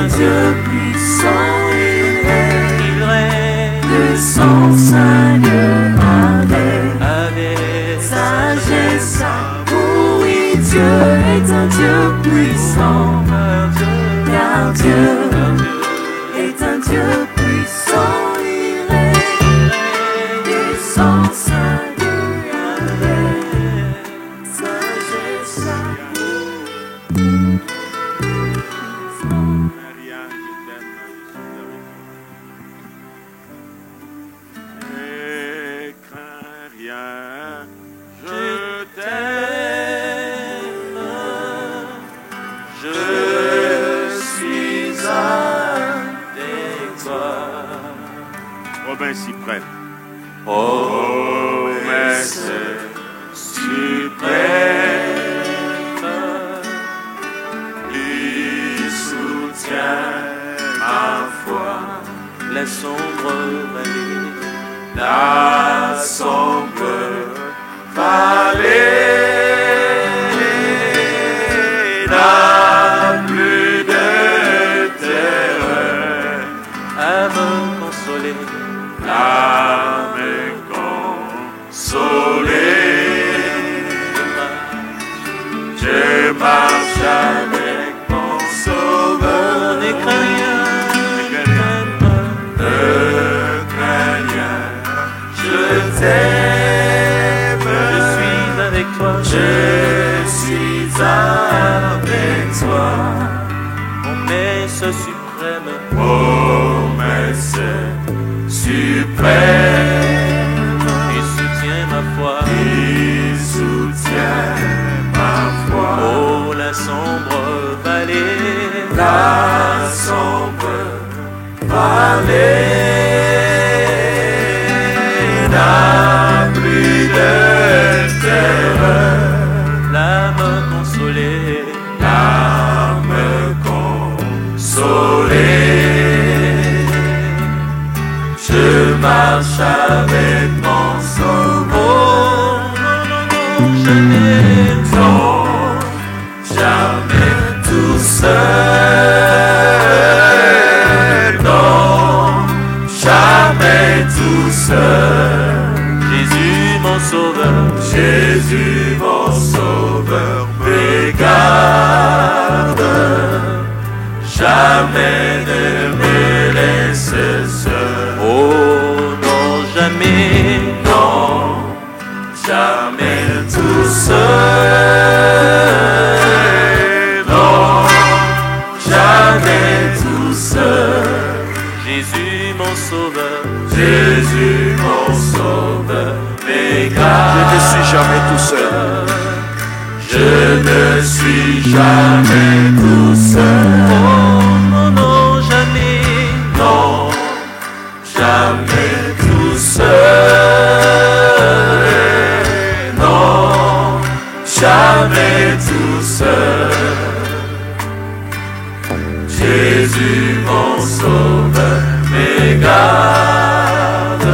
un Dieu puissant, il règne de son Seigneur avec sagesse. Oui, Dieu est un Dieu puissant, car Dieu est un Dieu puissant, il règne de son Seigneur avec sagesse. Suprême. Promesse suprême, il soutient ma foi. La sombre vallée, la sombre vallée n'a plus de terreur à me consoler. À me consoler, je marche avec mon Sauveur. Ne crains rien, ne crains rien, je t'aime, je suis avec toi, je suis avec toi. Promesse suprême, promesse suprême, il soutient ma foi, il soutient ma foi. Oh, la sombre vallée, La sombre vallée n'a plus de terreur, la me consoler, à me consoler. Je marche avec mon Sauveur. Jamais, Non, jamais tout seul. Non, jamais tout seul. Jésus mon sauveur, Jésus mon Sauveur me garde. Jamais ne me laisse seul. oh non jamais, Non, jamais tout seul. Non, jamais tout seul. Jésus mon sauveur, Jésus mon Sauveur me garde. Je ne suis jamais tout seul. Je ne suis jamais tout seul. oh non non jamais, Non, jamais tout seul. Non, jamais tout seul. Jésus mon Sauveur me garde.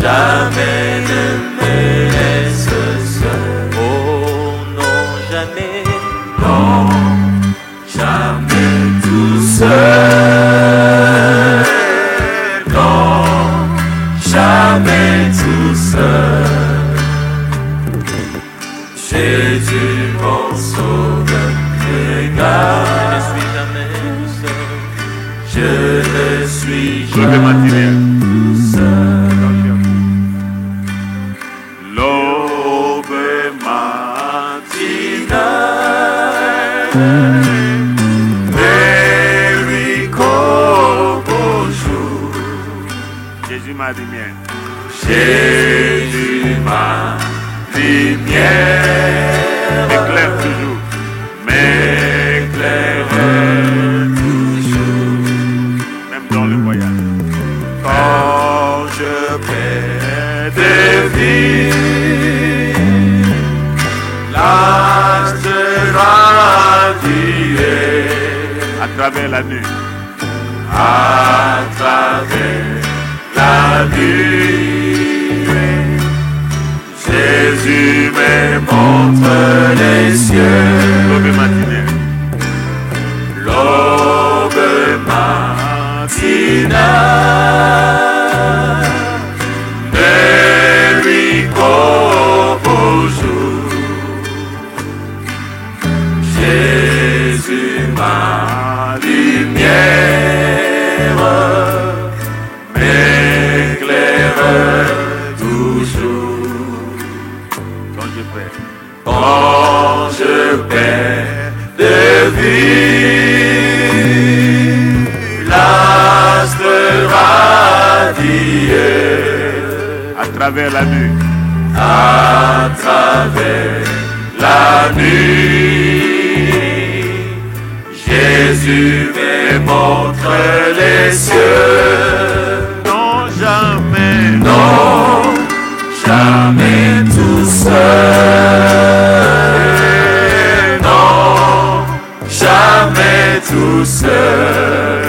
Jamais ne me laisse seul. oh non jamais, Non, jamais tout seul. Non, jamais tout seul. Jésus mon Sauveur me garde. je ne suis jamais tout seul, Je ne suis jamais tout seul. L'aube matinale, Mérico beau jour. Jésus ma lumière. Jésus ma lumière, Éclaire toujours. m'éclaire toujours. Même dans le voyage. Quand je perds de vue, l'astre radieux À travers la nuit. à travers la nuit. Jésus me montre les cieux. L'aube matinée. L'aube je perds quand je perds de vue l'astre radieux à travers la nuit. à travers la nuit. Jésus me montre les cieux. Non, jamais, Non, jamais tout seul. Non, jamais tout seul.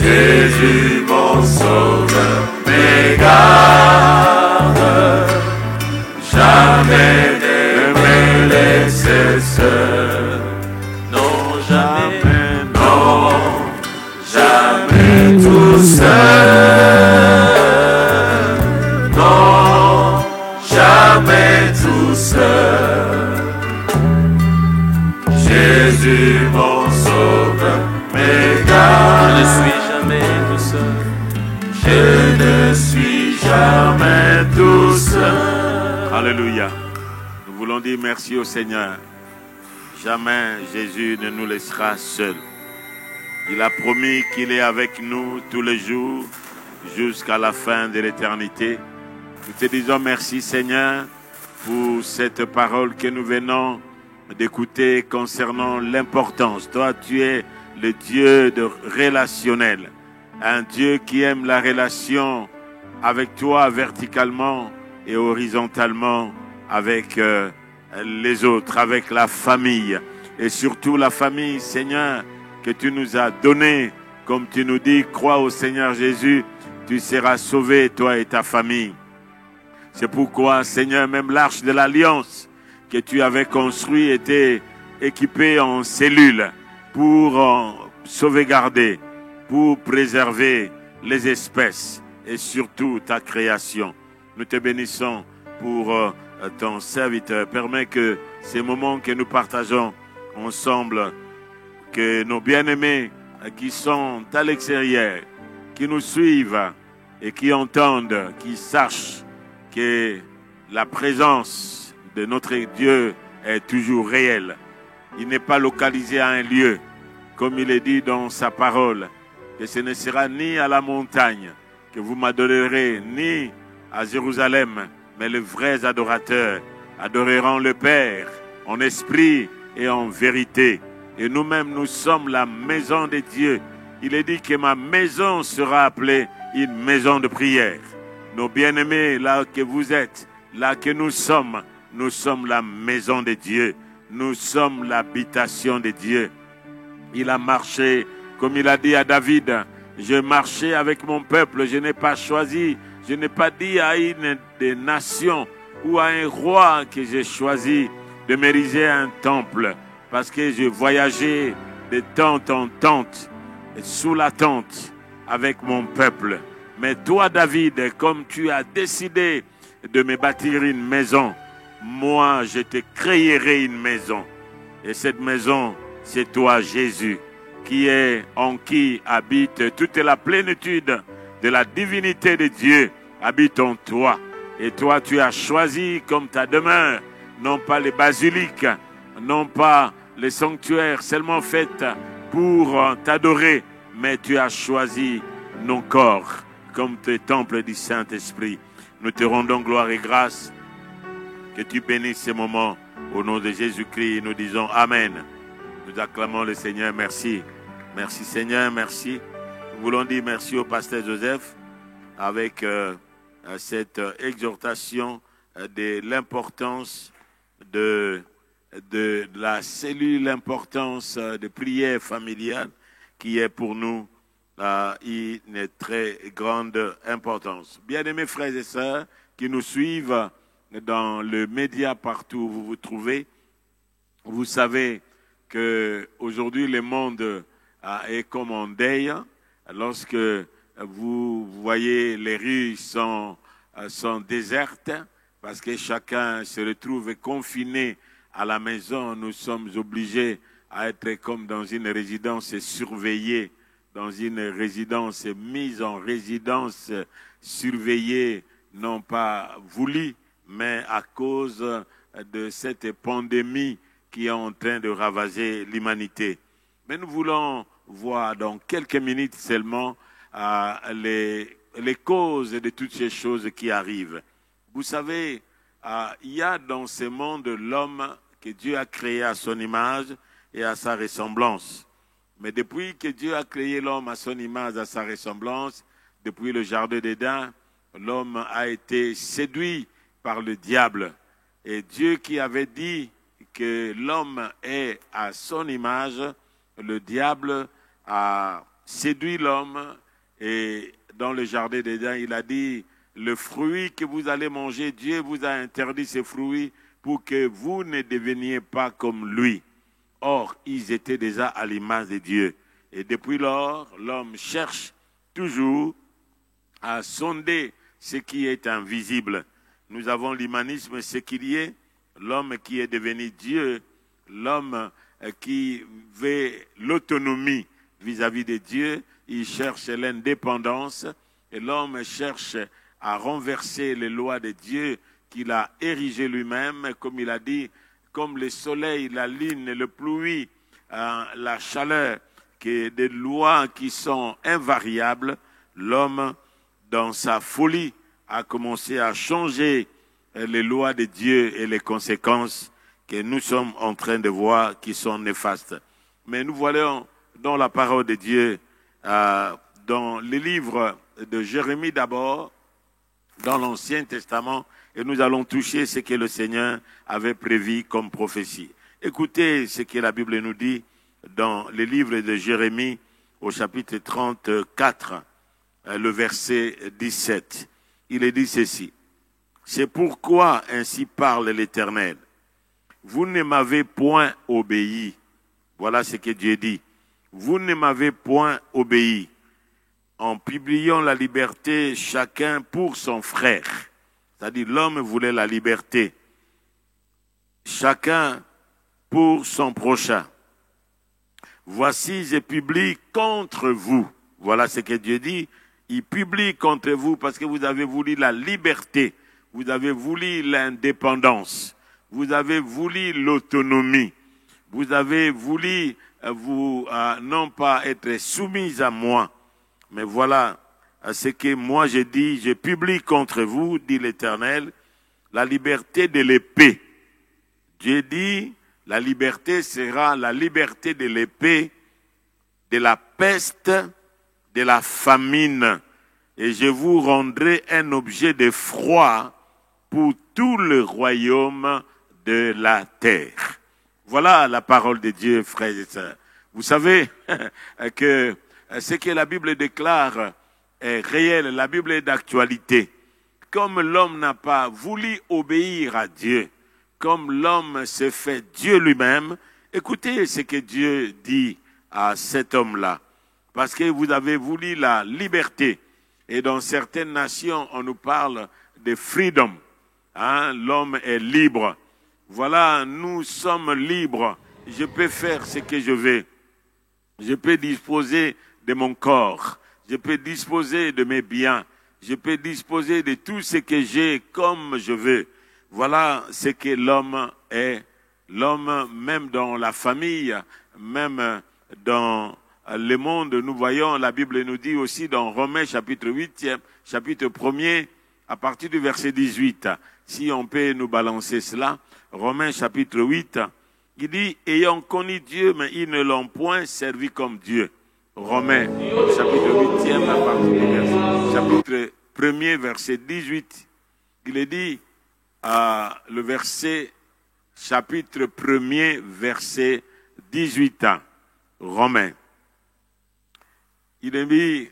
Jésus mon sauveur me garde. Jamais ne me laisse seul. Non, jamais, non, jamais tout seul. Non, jamais tout seul. Jésus mon sauveur me garde. Je ne suis jamais tout seul. Je ne suis jamais tout seul. Alléluia. Nous voulons dire merci au Seigneur. Jamais Jésus ne nous laissera seuls. Il a promis qu'il est avec nous tous les jours jusqu'à la fin de l'éternité. Nous te disons merci Seigneur pour cette parole que nous venons d'écouter concernant l'importance. Toi, tu es le Dieu de relationnel. Un Dieu qui aime la relation avec toi verticalement et horizontalement avec les autres, avec la famille. Et surtout la famille, Seigneur, que tu nous as donnée. Comme tu nous dis, crois au Seigneur Jésus, tu seras sauvé, toi et ta famille. C'est pourquoi, Seigneur, même l'arche de l'Alliance que tu avais construite était équipée en cellules pour sauvegarder, pour préserver les espèces et surtout ta création. Nous te bénissons pour ton serviteur. Permets que ces moments que nous partageons ensemble, que nos bien-aimés qui sont à l'extérieur, qui nous suivent et qui entendent, qui sachent que la présence de notre Dieu est toujours réelle. Il n'est pas localisé à un lieu, comme il est dit dans sa parole, que ce ne sera ni à la montagne que vous m'adorerez, ni à Jérusalem, mais les vrais adorateurs adoreront le Père en esprit et en vérité. Et nous-mêmes, nous sommes la maison de Dieu. Il est dit que ma maison sera appelée une maison de prière. Nos bien-aimés, là que vous êtes, là que nous sommes la maison de Dieu. Nous sommes l'habitation de Dieu. Il a marché, comme il a dit à David, je marchais avec mon peuple, je n'ai pas choisi, je n'ai pas dit à une des nations ou à un roi que j'ai choisi de m'ériger un temple, parce que je voyageais de tente en tente, sous la tente, avec mon peuple. Mais toi, David, comme tu as décidé de me bâtir une maison, moi, je te créerai une maison. Et cette maison, c'est toi, Jésus, en qui habite toute la plénitude de la divinité de Dieu, habite en toi. Et toi, tu as choisi comme ta demeure, non pas les basiliques, non pas les sanctuaires seulement faits pour t'adorer, mais tu as choisi nos corps comme tes temples du Saint-Esprit. Nous te rendons gloire et grâce. Que tu bénisses ces moments au nom de Jésus-Christ. Nous disons Amen. Nous acclamons le Seigneur. Merci. Merci Seigneur, merci. Nous voulons dire merci au pasteur Joseph avec cette exhortation de l'importance de la cellule, l'importance de prière familiale qui est pour nous une très grande importance. Bien-aimés frères et sœurs qui nous suivent dans le média partout où vous vous trouvez, vous savez qu'aujourd'hui le monde est comme en deuil. Lorsque vous voyez les rues sont désertes parce que chacun se retrouve confiné à la maison, nous sommes obligés à être comme dans une résidence surveillée, dans une résidence mise en résidence surveillée, non pas voulue, mais à cause de cette pandémie qui est en train de ravager l'humanité. Mais nous voulons voir dans quelques minutes seulement les causes de toutes ces choses qui arrivent. Vous savez, il y a dans ce monde l'homme que Dieu a créé à son image et à sa ressemblance. Mais depuis que Dieu a créé l'homme à son image, à sa ressemblance, depuis le jardin d'Éden, l'homme a été séduit par le diable. Et Dieu qui avait dit que l'homme est à son image, le diable a séduit l'homme et dans le jardin d'Éden, il a dit, le fruit que vous allez manger, Dieu vous a interdit ce fruit pour que vous ne deveniez pas comme lui. Or, ils étaient déjà à l'image de Dieu. Et depuis lors, l'homme cherche toujours à sonder ce qui est invisible. Nous avons l'humanisme, ce qu'il y est, l'homme qui est devenu Dieu, l'homme qui veut l'autonomie vis-à-vis de Dieu, il cherche l'indépendance et l'homme cherche à renverser les lois de Dieu qu'il a érigées lui-même, comme il a dit, comme le soleil, la lune, le pluie, la chaleur, que des lois qui sont invariables, l'homme, dans sa folie, a commencé à changer les lois de Dieu et les conséquences que nous sommes en train de voir qui sont néfastes. Mais nous voyons dans la parole de Dieu, dans le livre de Jérémie d'abord, dans l'Ancien Testament, et nous allons toucher ce que le Seigneur avait prévu comme prophétie. Écoutez ce que la Bible nous dit dans le livre de Jérémie au chapitre 34, le verset 17. Il est dit ceci. C'est pourquoi ainsi parle l'Éternel. Vous ne m'avez point obéi. Voilà ce que Dieu dit. Vous ne m'avez point obéi. En publiant la liberté, chacun pour son frère. C'est-à-dire l'homme voulait la liberté. Chacun pour son prochain. Voici, je publie contre vous. Voilà ce que Dieu dit. Il publie contre vous parce que vous avez voulu la liberté. Vous avez voulu l'indépendance. Vous avez voulu l'autonomie. Vous avez voulu non pas être soumis à moi. Mais voilà ce que moi je dis, je publie contre vous, dit l'Éternel, la liberté de l'épée. Dieu dit, la liberté sera la liberté de l'épée, de la peste, de la famine. Et je vous rendrai un objet de froid pour tout le royaume de la terre. Voilà la parole de Dieu, frères et sœurs. Vous savez que ce que la Bible déclare est réel, la Bible est d'actualité. Comme l'homme n'a pas voulu obéir à Dieu, comme l'homme se fait Dieu lui-même, écoutez ce que Dieu dit à cet homme-là. Parce que vous avez voulu la liberté. Et dans certaines nations, on nous parle de freedom. L'homme est libre. Voilà, nous sommes libres. Je peux faire ce que je veux. Je peux disposer de mon corps. Je peux disposer de mes biens. Je peux disposer de tout ce que j'ai comme je veux. Voilà ce que l'homme est. L'homme, même dans la famille, même dans le monde, nous voyons, la Bible nous dit aussi dans Romains chapitre 8, chapitre 1er, à partir du verset 18. Si on peut nous balancer cela, Romains chapitre 8, il dit, ayant connu Dieu, mais ils ne l'ont point servi comme Dieu. Romains, chapitre 8, à partir du verset, chapitre 1er, verset 18. Il est dit, le verset, chapitre 1er, verset 18, Romains. Il est dit,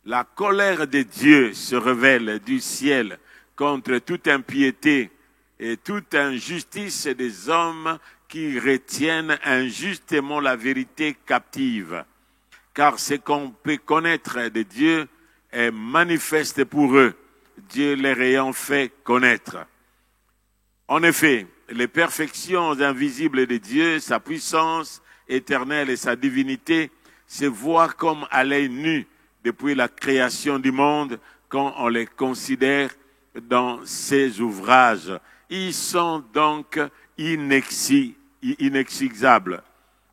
la colère de Dieu se révèle du ciel contre toute impiété et toute injustice des hommes qui retiennent injustement la vérité captive. Car ce qu'on peut connaître de Dieu est manifeste pour eux, Dieu les ayant fait connaître. En effet, les perfections invisibles de Dieu, sa puissance éternelle et sa divinité se voient comme à l'œil nu depuis la création du monde quand on les considère dans ses ouvrages. Ils sont donc inexcusables.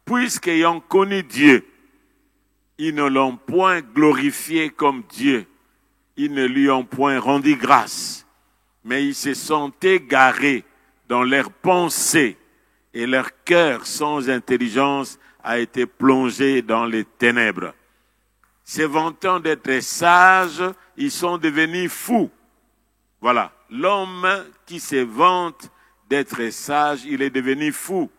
Puisqu'ayant connu Dieu, ils ne l'ont point glorifié comme Dieu. Ils ne lui ont point rendu grâce. Mais ils se sont égarés dans leurs pensées et leur cœur sans intelligence a été plongé dans les ténèbres. Se vantant d'être sages, ils sont devenus fous. Voilà, l'homme qui se vante d'être sage, il est devenu fou.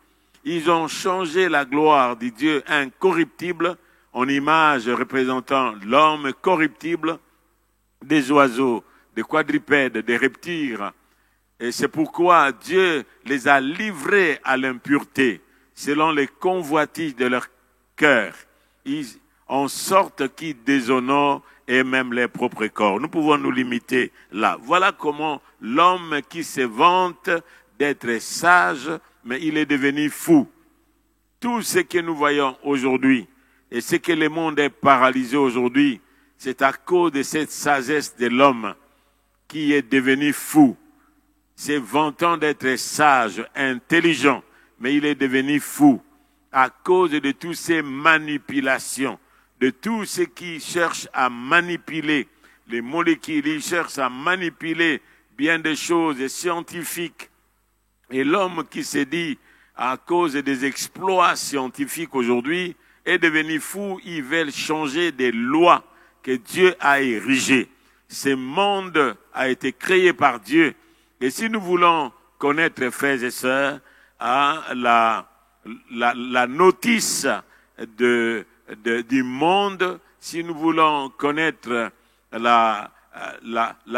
Ils ont changé la gloire du Dieu incorruptible en image représentant l'homme corruptible, des oiseaux, des quadrupèdes, des reptiles. Et c'est pourquoi Dieu les a livrés à l'impureté, selon les convoitises de leur cœur, en sorte qu'ils déshonorent et même les propres corps. Nous pouvons nous limiter là. Voilà comment l'homme qui se vante d'être sage, mais il est devenu fou. Tout ce que nous voyons aujourd'hui et ce que le monde est paralysé aujourd'hui, c'est à cause de cette sagesse de l'homme qui est devenu fou. C'est vantant d'être sage, intelligent, mais il est devenu fou à cause de toutes ces manipulations, de tout ce qui cherche à manipuler les molécules, il cherche à manipuler bien des choses scientifiques. Et l'homme qui s'est dit, à cause des exploits scientifiques aujourd'hui, est devenu fou, ils veulent changer des lois que Dieu a érigées. Ce monde a été créé par Dieu. Et si nous voulons connaître, frères et sœurs, la notice du monde, si nous voulons connaître la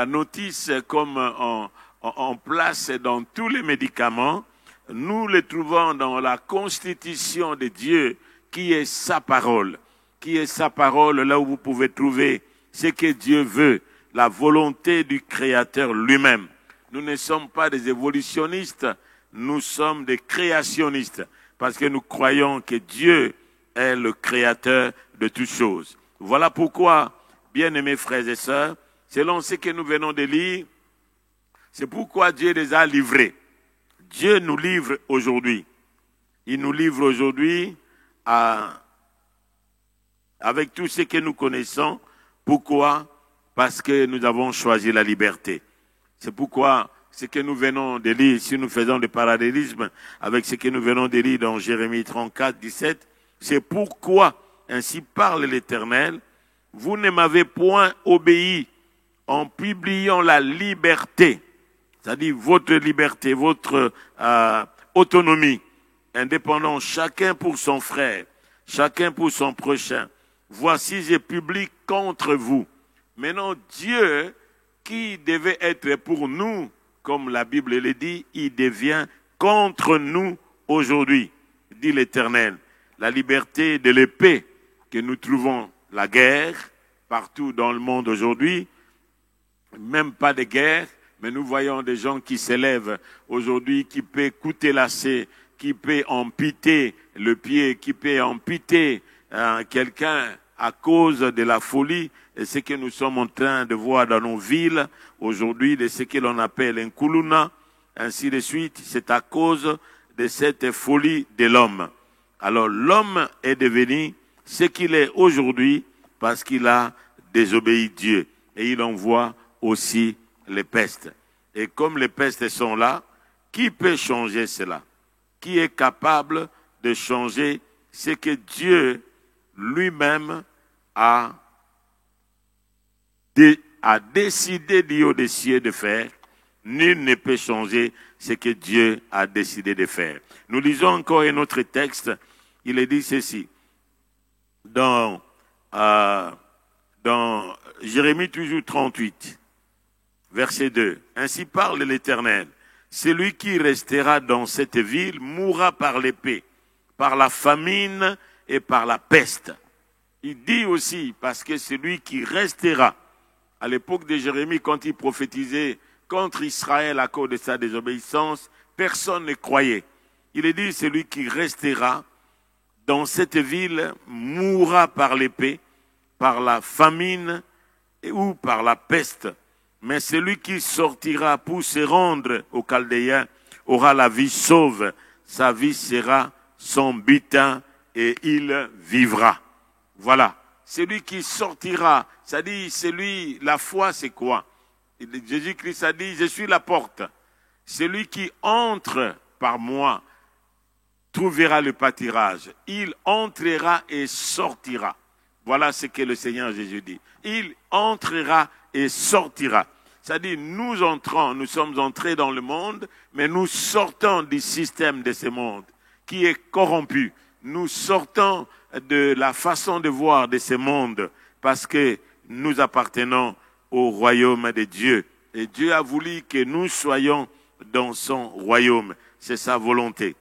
notice comme on place dans tous les médicaments, nous le trouvons dans la constitution de Dieu qui est sa parole. Qui est sa parole, là où vous pouvez trouver ce que Dieu veut, la volonté du Créateur lui-même. Nous ne sommes pas des évolutionnistes, nous sommes des créationnistes, parce que nous croyons que Dieu est le Créateur de toutes choses. Voilà pourquoi, bien-aimés frères et sœurs, selon ce que nous venons de lire, c'est pourquoi Dieu les a livrés. Dieu nous livre aujourd'hui. Il nous livre aujourd'hui avec tout ce que nous connaissons. Pourquoi? Parce que nous avons choisi la liberté. C'est pourquoi ce que nous venons de lire, si nous faisons le parallélisme avec ce que nous venons de lire dans Jérémie 34, 17, c'est pourquoi, ainsi parle l'Éternel, vous ne m'avez point obéi en publiant la liberté, c'est-à-dire votre liberté, votre autonomie, indépendant, chacun pour son frère, chacun pour son prochain. Voici, je publie contre vous. Maintenant, Dieu, qui devait être pour nous, comme la Bible le dit, il devient contre nous aujourd'hui, dit l'Éternel. La liberté de l'épée que nous trouvons, la guerre, partout dans le monde aujourd'hui, même pas de guerre, mais nous voyons des gens qui s'élèvent aujourd'hui, qui peuvent coûter lacet, qui peuvent amputer le pied, qui peuvent amputer quelqu'un à cause de la folie, et ce que nous sommes en train de voir dans nos villes aujourd'hui, de ce que l'on appelle un kuluna, ainsi de suite, c'est à cause de cette folie de l'homme. Alors l'homme est devenu ce qu'il est aujourd'hui parce qu'il a désobéi Dieu. Et il envoie aussi les pestes. Et comme les pestes sont là, qui peut changer cela? Qui est capable de changer ce que Dieu lui-même a décidé du haut des cieux de faire? Nul ne peut changer ce que Dieu a décidé de faire. Nous lisons encore un autre texte. Il est dit ceci. Dans Jérémie toujours 38, verset 2. Ainsi parle l'Éternel. Celui qui restera dans cette ville mourra par l'épée, par la famine et par la peste. Il dit aussi, parce que celui qui restera, à l'époque de Jérémie, quand il prophétisait contre Israël à cause de sa désobéissance, personne ne croyait. Il est dit, celui qui restera dans cette ville mourra par l'épée, par la famine ou par la peste. Mais celui qui sortira pour se rendre aux Chaldéens aura la vie sauve. Sa vie sera son butin et il vivra. Voilà. Celui qui sortira, c'est-à-dire la foi c'est quoi? Jésus-Christ a dit, je suis la porte. Celui qui entre par moi trouvera le pâturage. Il entrera et sortira. Voilà ce que le Seigneur Jésus dit. Il entrera et sortira. C'est-à-dire, nous entrons, nous sommes entrés dans le monde, mais nous sortons du système de ce monde qui est corrompu. Nous sortons de la façon de voir de ce monde parce que nous appartenons au royaume de Dieu. Et Dieu a voulu que nous soyons dans son royaume. C'est sa volonté.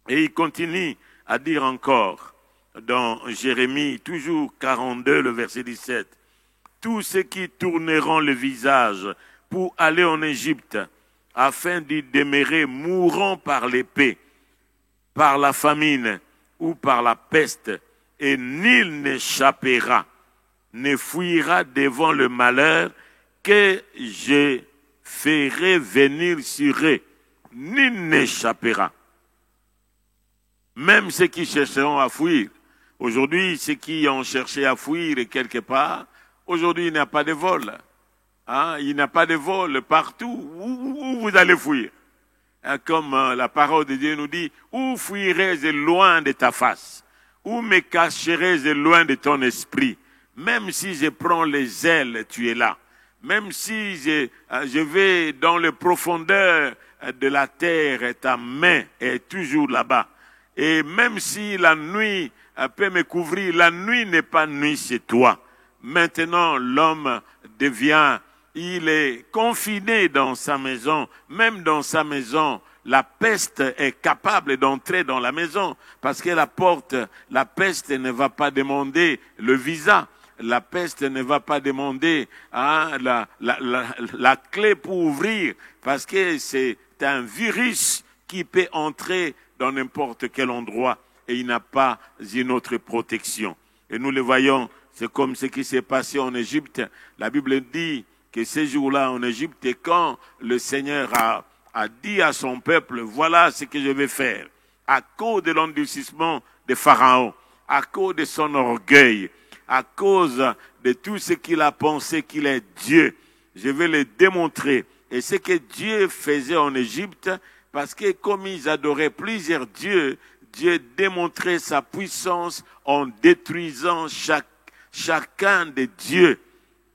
Et il continue à dire encore dans Jérémie, toujours 42, le verset 17, « Tous ceux qui tourneront le visage pour aller en Égypte, afin d'y demeurer, mourront par l'épée, par la famine ou par la peste, et nul n'échappera, ne fuira devant le malheur que je ferai venir sur eux. Nul n'échappera. » Même ceux qui chercheront à fuir. Aujourd'hui, ceux qui ont cherché à fuir quelque part, aujourd'hui, il n'y a pas de vol. Hein? Il n'y a pas de vol partout. Où vous allez fuir? Hein? Comme la parole de Dieu nous dit, où fuirais-je loin de ta face? Où me cacherais-je loin de ton esprit? Même si je prends les ailes, tu es là. Même si je vais dans les profondeurs de la terre, ta main est toujours là-bas. Et même si la nuit peut me couvrir, la nuit n'est pas nuit chez toi. Maintenant, l'homme il est confiné dans sa maison. Même dans sa maison, la peste est capable d'entrer dans la maison. Parce que la peste ne va pas demander le visa. La peste ne va pas demander la clé pour ouvrir. Parce que c'est un virus qui peut entrer dans n'importe quel endroit et il n'a pas une autre protection. Et nous le voyons, c'est comme ce qui s'est passé en Égypte. La Bible dit que ces jours-là en Égypte, quand le Seigneur a dit à son peuple, voilà ce que je vais faire, à cause de l'endurcissement de Pharaon, à cause de son orgueil, à cause de tout ce qu'il a pensé qu'il est Dieu, je vais le démontrer. Et ce que Dieu faisait en Égypte, parce que comme ils adoraient plusieurs dieux, Dieu démontrait sa puissance en détruisant chacun des dieux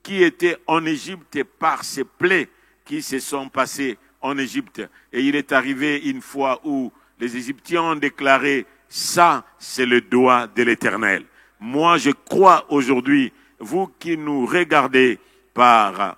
qui étaient en Égypte par ces plaies qui se sont passées en Égypte. Et il est arrivé une fois où les Égyptiens ont déclaré, ça c'est le doigt de l'Éternel. Moi je crois aujourd'hui, vous qui nous regardez par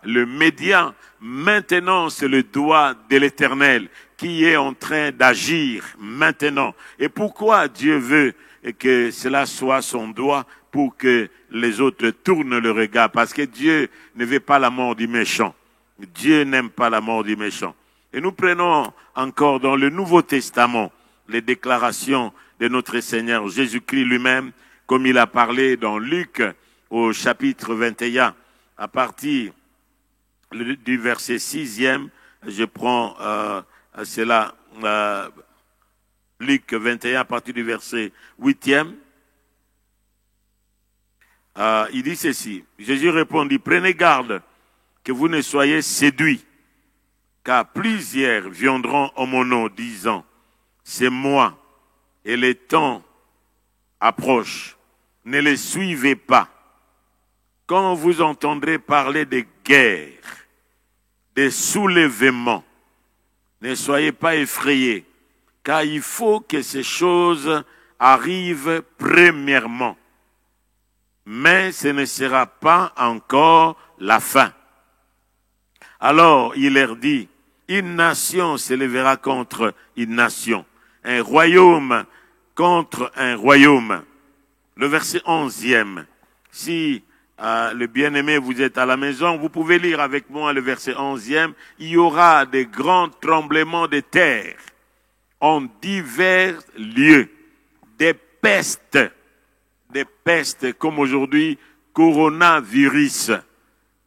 le média, maintenant c'est le doigt de l'Éternel qui est en train d'agir maintenant. Et pourquoi Dieu veut que cela soit son doigt? Pour que les autres tournent le regard. Parce que Dieu ne veut pas la mort du méchant. Dieu n'aime pas la mort du méchant. Et nous prenons encore dans le Nouveau Testament les déclarations de notre Seigneur Jésus-Christ lui-même, comme il a parlé dans Luc au chapitre 21, à partir du verset 6e, je prends cela, Luc 21, à partir du verset 8e. Il dit ceci, Jésus répondit, prenez garde que vous ne soyez séduits, car plusieurs viendront en mon nom disant, c'est moi, et le temps approche, ne les suivez pas. Quand vous entendrez parler de guerre, de soulèvements, ne soyez pas effrayés, car il faut que ces choses arrivent premièrement. Mais ce ne sera pas encore la fin. Alors il leur dit, une nation s'élèvera contre une nation, un royaume contre un royaume. Le verset 11e, si le bien-aimé, vous êtes à la maison, vous pouvez lire avec moi le verset 11e, il y aura des grands tremblements de terre en divers lieux, des pestes comme aujourd'hui, coronavirus.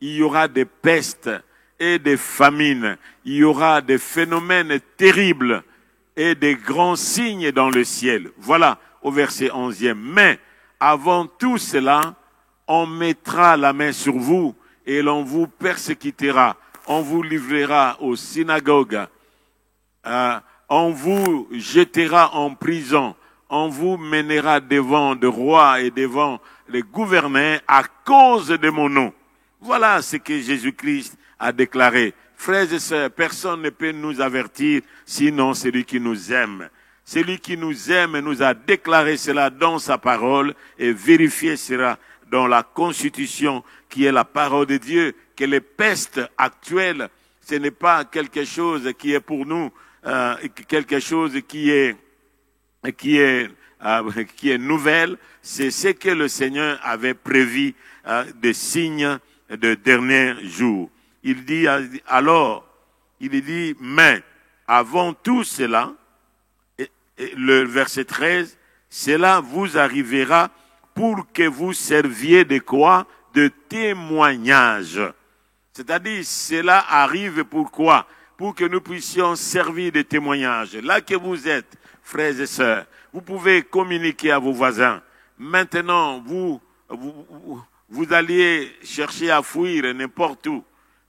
il y aura des pestes et des famines, il y aura des phénomènes terribles et des grands signes dans le ciel. Voilà au verset 11e. Mais avant tout cela, on mettra la main sur vous et l'on vous persécutera. On vous livrera aux synagogues. On vous jettera en prison. On vous mènera devant des rois et devant les gouverneurs à cause de mon nom. Voilà ce que Jésus-Christ a déclaré. Frères et sœurs, personne ne peut nous avertir sinon celui qui nous aime. Celui qui nous aime nous a déclaré cela dans sa parole et vérifié cela dans la Constitution qui est la parole de Dieu, que les pestes actuelles, ce n'est pas quelque chose qui est pour nous, quelque chose qui est nouvelle, c'est ce que le Seigneur avait prévu des signes de dernier jour. Il dit alors, mais avant tout cela, le verset 13, cela vous arrivera pour que vous serviez de quoi? De témoignage. C'est-à-dire, cela arrive pourquoi? Pour que nous puissions servir de témoignage. Là que vous êtes, frères et sœurs, vous pouvez communiquer à vos voisins. Maintenant, vous alliez chercher à fuir n'importe où.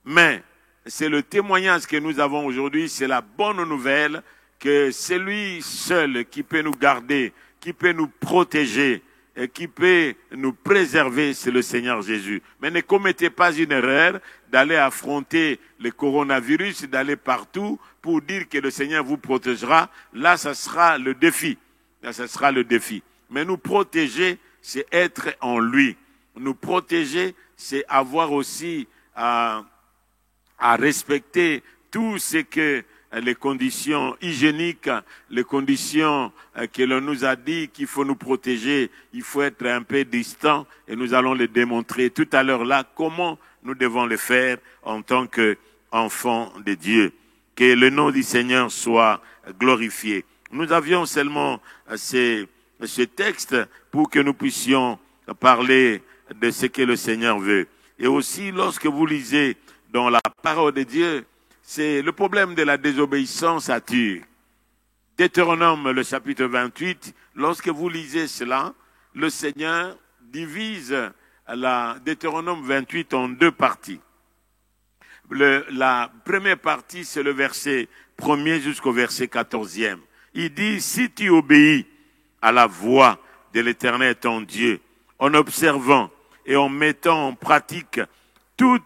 Mais c'est le témoignage que nous avons aujourd'hui, c'est la bonne nouvelle que celui seul qui peut nous garder, qui peut nous protéger, et qui peut nous préserver, c'est le Seigneur Jésus. Mais ne commettez pas une erreur d'aller affronter le coronavirus, d'aller partout pour dire que le Seigneur vous protégera. Là, ça sera le défi. Là, ça sera le défi. Mais nous protéger, c'est être en lui. Nous protéger, c'est avoir aussi à respecter tout ce que les conditions hygiéniques, les conditions que l'on nous a dit qu'il faut nous protéger, il faut être un peu distant et nous allons le démontrer tout à l'heure là, comment nous devons le faire en tant qu'enfants de Dieu. Que le nom du Seigneur soit glorifié. Nous avions seulement ce texte pour que nous puissions parler de ce que le Seigneur veut. Et aussi, lorsque vous lisez dans la parole de Dieu, c'est le problème de la désobéissance à Dieu. Deutéronome, le chapitre 28, lorsque vous lisez cela, le Seigneur divise la Deutéronome 28 en deux parties. La première partie, c'est le verset 1er jusqu'au verset 14e. Il dit, si tu obéis à la voix de l'Éternel ton Dieu, en observant et en mettant en pratique tous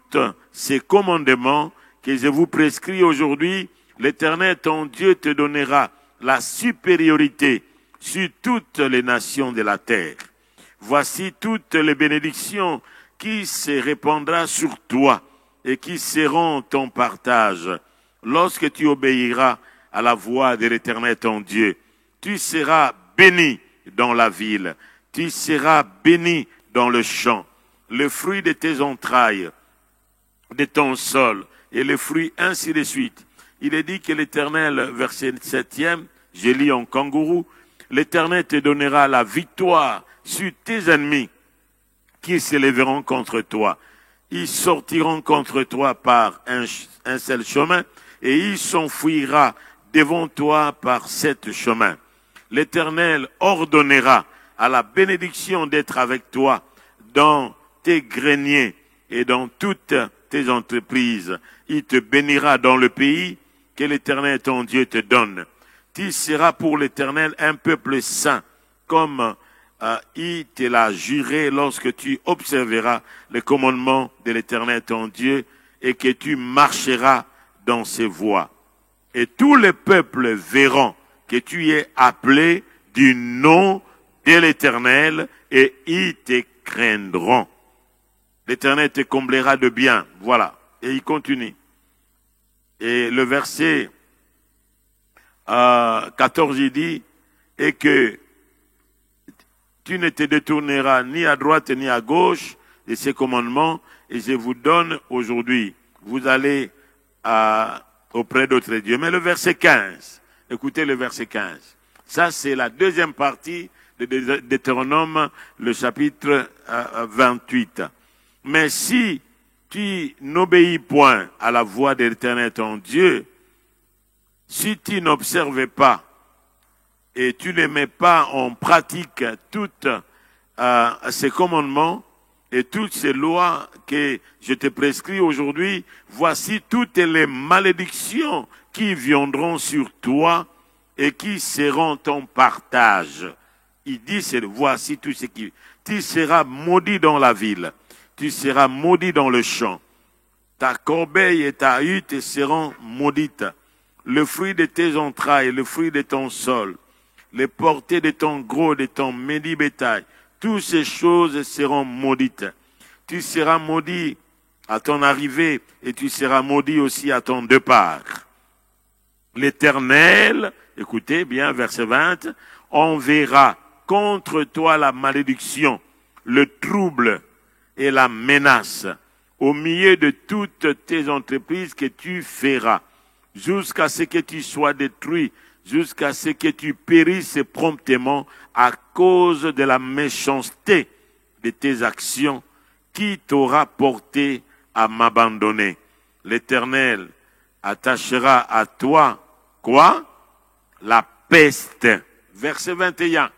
ces commandements que je vous prescris aujourd'hui, l'Éternel ton Dieu te donnera la supériorité sur toutes les nations de la terre. Voici toutes les bénédictions qui se répandront sur toi et qui seront ton partage. Lorsque tu obéiras à la voix de l'Éternel ton Dieu, tu seras béni dans la ville, tu seras béni dans le champ. Le fruit de tes entrailles, de ton sol, et les fruits, ainsi de suite. Il est dit que l'Éternel, verset 7e, je lis en kangourou, l'Éternel te donnera la victoire sur tes ennemis qui s'élèveront contre toi. Ils sortiront contre toi par un seul chemin et il s'enfuira devant toi par 7 chemins. L'Éternel ordonnera à la bénédiction d'être avec toi dans tes greniers et dans toutes tes entreprises. Il te bénira dans le pays que l'Éternel ton Dieu te donne. Tu seras pour l'Éternel un peuple saint, comme il te l'a juré lorsque tu observeras les commandements de l'Éternel ton Dieu et que tu marcheras dans ses voies. Et tous les peuples verront que tu es appelé du nom de l'Éternel et ils te craindront. L'Éternel te comblera de bien. Voilà. Et il continue. Et le verset 14, il dit, et que tu ne te détourneras ni à droite ni à gauche de ces commandements, et je vous donne aujourd'hui. Vous allez auprès d'autres dieux. Mais le verset 15, écoutez le verset 15. Ça, c'est la deuxième partie de Deutéronome, le chapitre 28. Mais si tu n'obéis point à la voix de l'Éternel ton Dieu, si tu n'observes pas et tu ne mets pas en pratique toutes ces commandements et toutes ces lois que je te prescris aujourd'hui, voici toutes les malédictions qui viendront sur toi et qui seront ton partage. Il dit, voici tout ce qui... Tu seras maudit dans la ville, tu seras maudit dans le champ. Ta corbeille et ta hutte seront maudites. Le fruit de tes entrailles, le fruit de ton sol, les portées de ton gros, de ton médi bétail, toutes ces choses seront maudites. Tu seras maudit à ton arrivée et tu seras maudit aussi à ton départ. L'Éternel, écoutez bien, verset 20, enverra contre toi la malédiction, le trouble et la menace au milieu de toutes tes entreprises que tu feras, jusqu'à ce que tu sois détruit, jusqu'à ce que tu périsses promptement à cause de la méchanceté de tes actions qui t'aura porté à m'abandonner. L'Éternel attachera à toi, quoi? La peste. Verset 21.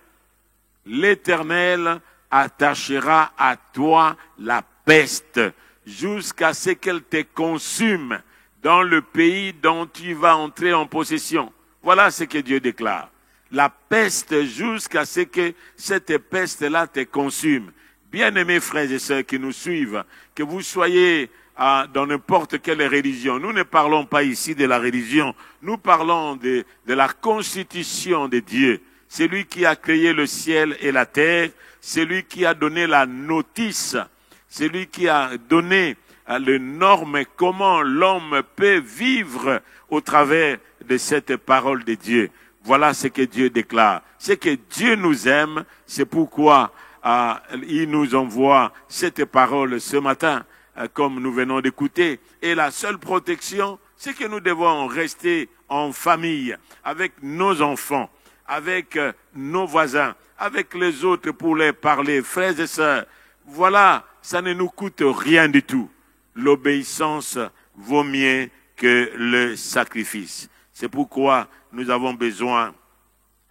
L'Éternel attachera à toi la peste jusqu'à ce qu'elle te consume dans le pays dont tu vas entrer en possession. Voilà ce que Dieu déclare. La peste jusqu'à ce que cette peste-là te consume. Bien-aimés frères et sœurs qui nous suivent, que vous soyez dans n'importe quelle religion. Nous ne parlons pas ici de la religion. Nous parlons de la constitution de Dieu. C'est lui qui a créé le ciel et la terre. C'est lui qui a donné la notice. C'est lui qui a donné les normes, comment l'homme peut vivre au travers de cette parole de Dieu. Voilà ce que Dieu déclare. C'est que Dieu nous aime, c'est pourquoi il nous envoie cette parole ce matin, comme nous venons d'écouter. Et la seule protection, c'est que nous devons rester en famille, avec nos enfants, avec nos voisins, avec les autres pour les parler, frères et sœurs. Voilà, ça ne nous coûte rien du tout. L'obéissance vaut mieux que le sacrifice. C'est pourquoi nous avons besoin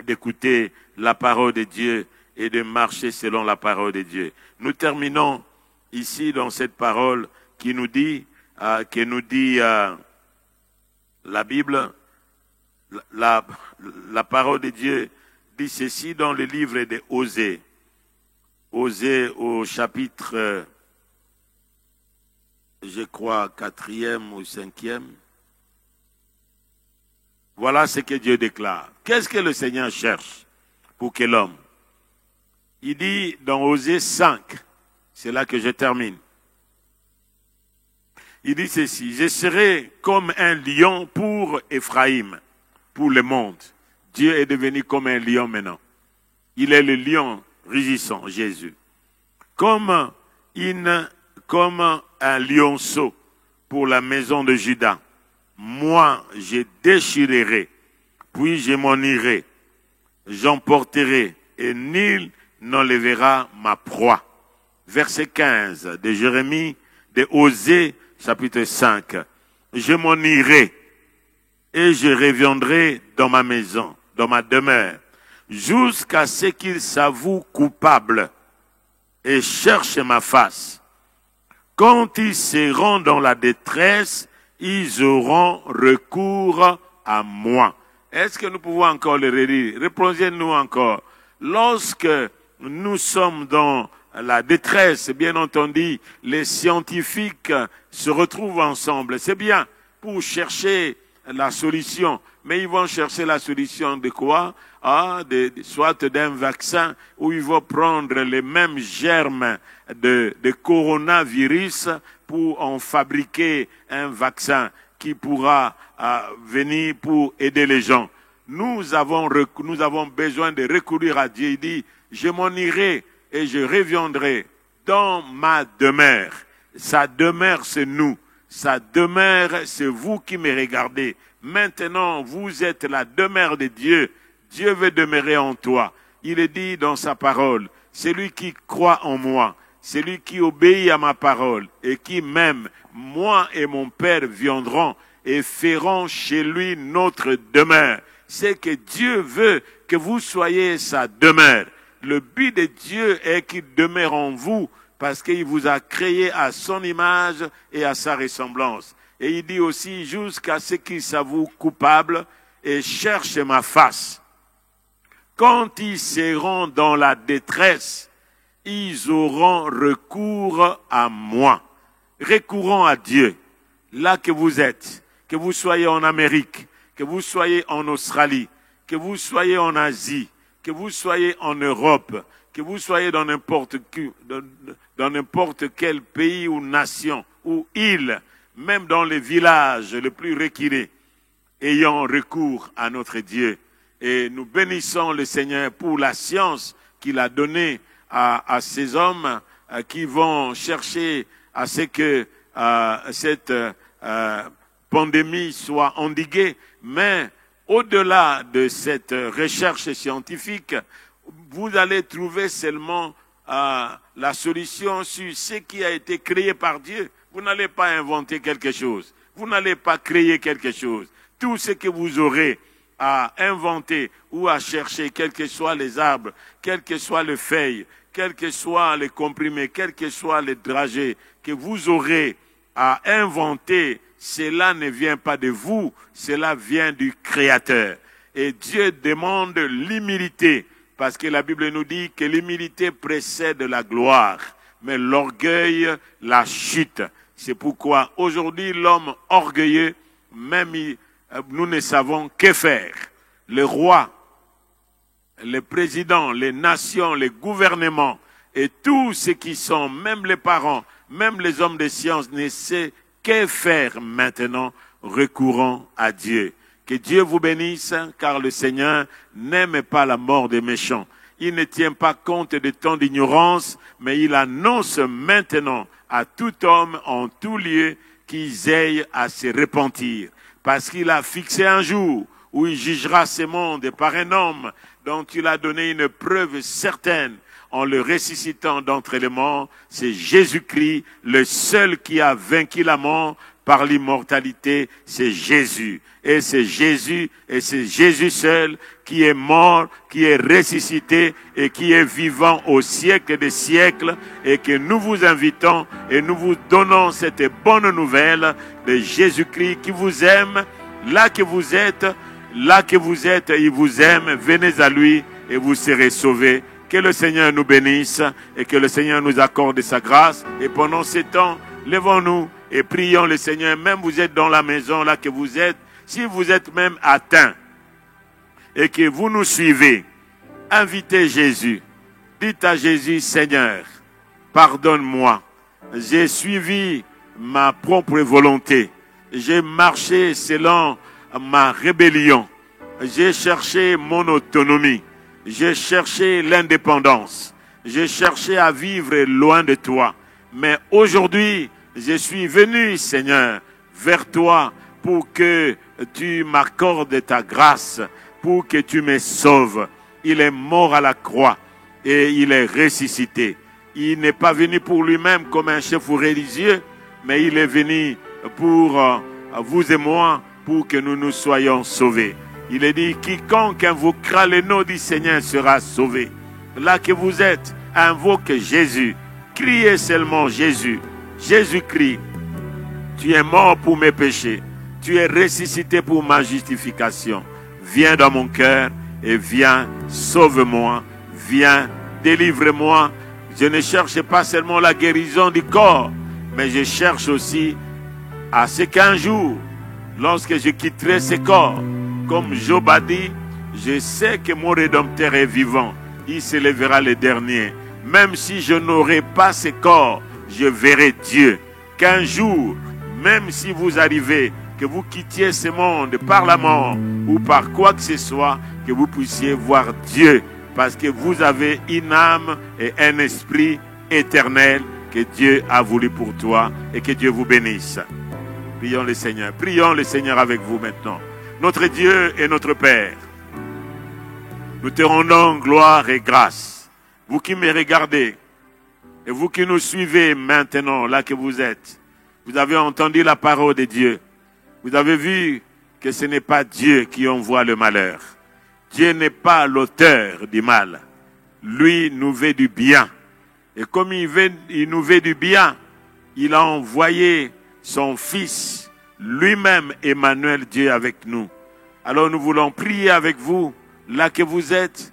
d'écouter la parole de Dieu et de marcher selon la parole de Dieu. Nous terminons ici dans cette parole qui nous dit, la Bible, la parole de Dieu dit ceci dans le livre de Osée. Osée au chapitre, je crois, 4e ou 5e. Voilà ce que Dieu déclare. Qu'est-ce que le Seigneur cherche pour que l'homme? Il dit dans Osée 5, c'est là que je termine. Il dit ceci, je serai comme un lion pour Éphraïm, pour le monde. Dieu est devenu comme un lion maintenant. Il est le lion rugissant, Jésus. Comme un lionceau pour la maison de Juda. Moi, je déchirerai, puis je m'en irai. J'emporterai, et nul n'enlèvera ma proie. Verset 15 de Jérémie, de Osée, chapitre 5. Je m'en irai, et je reviendrai dans ma maison, dans ma demeure, jusqu'à ce qu'ils s'avouent coupables et cherchent ma face. Quand ils seront dans la détresse, ils auront recours à moi. Est-ce que nous pouvons encore le relire? Replongez-nous encore. Lorsque nous sommes dans la détresse, bien entendu, les scientifiques se retrouvent ensemble. C'est bien pour chercher la solution. Mais ils vont chercher la solution de quoi? Soit d'un vaccin où ils vont prendre les mêmes germes de coronavirus pour en fabriquer un vaccin qui pourra venir pour aider les gens. Nous avons besoin de recourir à Dieu. Il dit, je m'en irai et je reviendrai dans ma demeure. Sa demeure, c'est nous. Sa demeure, c'est vous qui me regardez. Maintenant, vous êtes la demeure de Dieu. Dieu veut demeurer en toi. Il est dit dans sa parole, celui qui croit en moi, celui qui obéit à ma parole et qui m'aime, moi et mon Père viendront et feront chez lui notre demeure. C'est que Dieu veut que vous soyez sa demeure. Le but de Dieu est qu'il demeure en vous parce qu'il vous a créé à son image et à sa ressemblance. Et il dit aussi, jusqu'à ce qu'ils s'avouent coupables et cherchent ma face. Quand ils seront dans la détresse, ils auront recours à moi. Recourons à Dieu. Là que vous êtes, que vous soyez en Amérique, que vous soyez en Australie, que vous soyez en Asie, que vous soyez en Europe, que vous soyez dans n'importe quel pays ou nation ou île, même dans les villages les plus reculés, ayant recours à notre Dieu. Et nous bénissons le Seigneur pour la science qu'il a donnée à ces hommes qui vont chercher à ce que cette pandémie soit endiguée. Mais au-delà de cette recherche scientifique, vous allez trouver seulement la solution sur ce qui a été créé par Dieu. Vous n'allez pas inventer quelque chose. Vous n'allez pas créer quelque chose. Tout ce que vous aurez à inventer ou à chercher, quels que soient les arbres, quelles que soient les feuilles, quels que soient les comprimés, quels que soient les dragées, que vous aurez à inventer, cela ne vient pas de vous, cela vient du Créateur. Et Dieu demande l'humilité, parce que la Bible nous dit que l'humilité précède la gloire, mais l'orgueil, la chute. C'est pourquoi aujourd'hui l'homme orgueilleux, même nous ne savons que faire. Les rois, les présidents, les nations, les gouvernements et tous ceux qui sont, même les parents, même les hommes de science, ne savent que faire maintenant, recourant à Dieu. Que Dieu vous bénisse, car le Seigneur n'aime pas la mort des méchants. Il ne tient pas compte de tant d'ignorance, mais il annonce maintenant à tout homme en tout lieu qu'ils aillent à se repentir. Parce qu'il a fixé un jour où il jugera ce monde par un homme dont il a donné une preuve certaine en le ressuscitant d'entre les morts. C'est Jésus-Christ, le seul qui a vaincu la mort par l'immortalité, c'est Jésus. Et c'est Jésus seul qui est mort, qui est ressuscité et qui est vivant au siècle des siècles, et que nous vous invitons et nous vous donnons cette bonne nouvelle de Jésus-Christ qui vous aime, là que vous êtes, il vous aime, venez à lui et vous serez sauvés. Que le Seigneur nous bénisse et que le Seigneur nous accorde sa grâce. Et pendant ce temps, levons-nous et prions le Seigneur. Même vous êtes dans la maison là que vous êtes, si vous êtes même atteint et que vous nous suivez, invitez Jésus. Dites à Jésus, Seigneur, pardonne-moi. J'ai suivi ma propre volonté. J'ai marché selon ma rébellion. J'ai cherché mon autonomie. J'ai cherché l'indépendance. J'ai cherché à vivre loin de toi. Mais aujourd'hui, je suis venu, Seigneur, vers toi pour que tu m'accordes ta grâce, pour que tu me sauves. Il est mort à la croix et il est ressuscité. Il n'est pas venu pour lui-même comme un chef religieux, mais il est venu pour vous et moi, pour que nous nous soyons sauvés. Il est dit, quiconque invoquera le nom du Seigneur sera sauvé. Là que vous êtes, invoque Jésus. Criez seulement Jésus. Jésus-Christ, tu es mort pour mes péchés. Tu es ressuscité pour ma justification. Viens dans mon cœur et viens, sauve-moi. Viens, délivre-moi. Je ne cherche pas seulement la guérison du corps, mais je cherche aussi à ce qu'un jour, lorsque je quitterai ce corps, comme Job a dit, je sais que mon Rédempteur est vivant. Il se lèvera le dernier. Même si je n'aurai pas ce corps, je verrai Dieu. Qu'un jour, même si vous arrivez, que vous quittiez ce monde par la mort ou par quoi que ce soit, que vous puissiez voir Dieu. Parce que vous avez une âme et un esprit éternel que Dieu a voulu pour toi, et que Dieu vous bénisse. Prions le Seigneur. Prions le Seigneur avec vous maintenant. Notre Dieu et notre Père, nous te rendons gloire et grâce. Vous qui me regardez Et vous qui nous suivez maintenant, là que vous êtes, vous avez entendu la parole de Dieu. Vous avez vu que ce n'est pas Dieu qui envoie le malheur. Dieu n'est pas l'auteur du mal. Lui nous veut du bien. Et comme il nous veut du bien, il a envoyé son Fils, lui-même Emmanuel, Dieu avec nous. Alors nous voulons prier avec vous, là que vous êtes.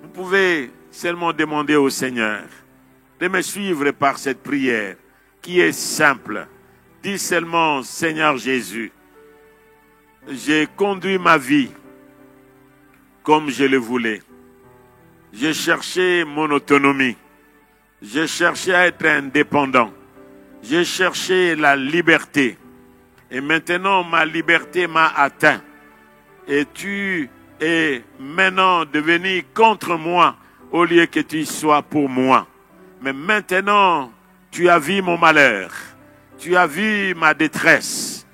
Vous pouvez seulement demander au Seigneur de me suivre par cette prière qui est simple. Dis seulement, Seigneur Jésus, j'ai conduit ma vie comme je le voulais. J'ai cherché mon autonomie. J'ai cherché à être indépendant. J'ai cherché la liberté. Et maintenant, ma liberté m'a atteint. Et tu es maintenant devenu contre moi au lieu que tu sois pour moi. Mais maintenant, tu as vu mon malheur. Tu as vu ma détresse.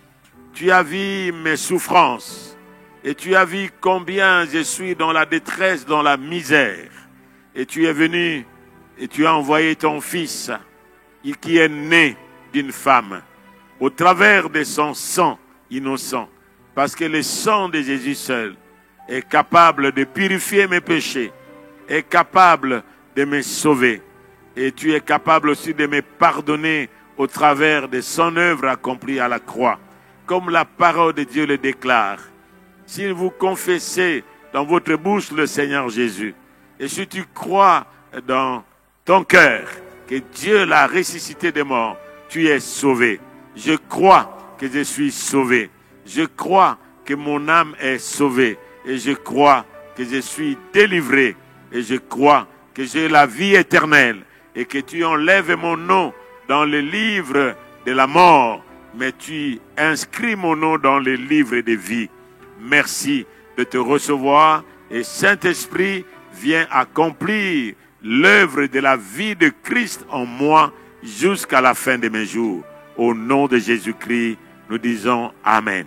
Tu as vu mes souffrances. Et tu as vu combien je suis dans la détresse, dans la misère. Et tu es venu et tu as envoyé ton Fils qui est né d'une femme au travers de son sang innocent. Parce que le sang de Jésus seul est capable de purifier mes péchés, est capable de me sauver. Et tu es capable aussi de me pardonner au travers de son œuvre accomplie à la croix. Comme la parole de Dieu le déclare. Si vous confessez dans votre bouche le Seigneur Jésus, et si tu crois dans ton cœur que Dieu l'a ressuscité des morts, tu es sauvé. Je crois que je suis sauvé. Je crois que mon âme est sauvée. Et je crois que je suis délivré. Et je crois que j'ai la vie éternelle. Et que tu enlèves mon nom dans le livre de la mort. Mais tu inscris mon nom dans le livre de vie. Merci de te recevoir. Et Saint-Esprit, viens accomplir l'œuvre de la vie de Christ en moi jusqu'à la fin de mes jours. Au nom de Jésus-Christ, nous disons Amen.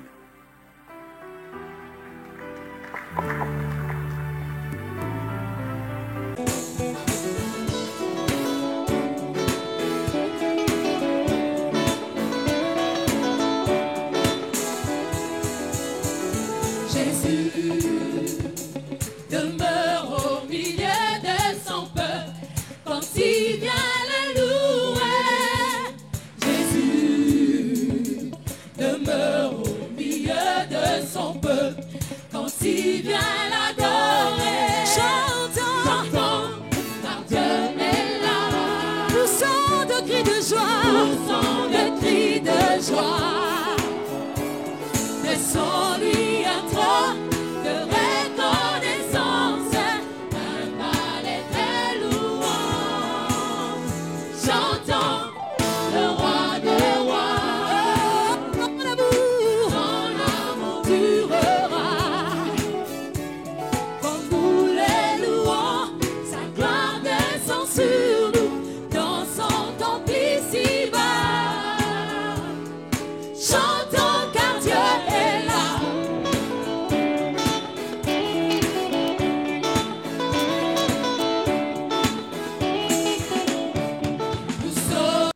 Quand il vient l'adorer, j'entends pardonner là, poussant de cris de joie, laissons-lui un trône de reconnaissance, un balai de louange. J'entends le roi des rois, ton amour durera. Quand nous les louons, sa gloire descend sur nous, dans son temple ici-bas. Chantons.